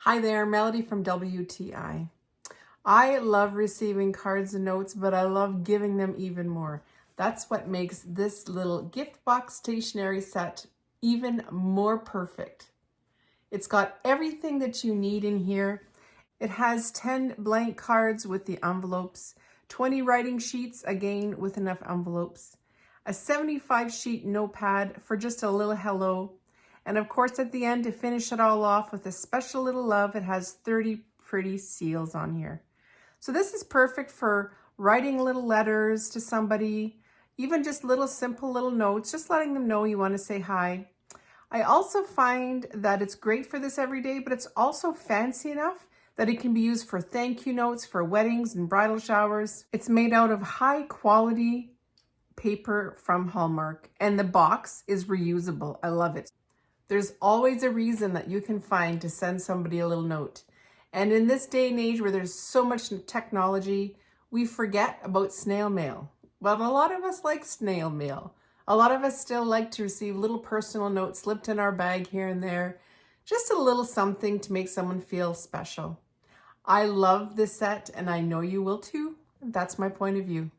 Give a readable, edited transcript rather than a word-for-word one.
Hi there, Melody from WTI. I love receiving cards and notes, but I love giving them even more. That's what makes this little gift box stationery set even more perfect. It's got everything that you need in here. It has 10 blank cards with the envelopes, 20 writing sheets, again with enough envelopes, a 75 sheet notepad for just a little hello, and of course at the end, to finish it all off with a special little love, it has 30 pretty seals on here. So this is perfect for writing little letters to somebody, even just little simple little notes, just letting them know you want to say hi. I also find that it's great for this every day, but it's also fancy enough that it can be used for thank you notes for weddings and bridal showers. It's made out of high quality paper from Hallmark, and the box is reusable. I love it. There's always a reason that you can find to send somebody a little note. And in this day and age where there's so much technology, we forget about snail mail. But a lot of us like snail mail. A lot of us still like to receive little personal notes slipped in our bag here and there. Just a little something to make someone feel special. I love this set, and I know you will too. That's my point of view.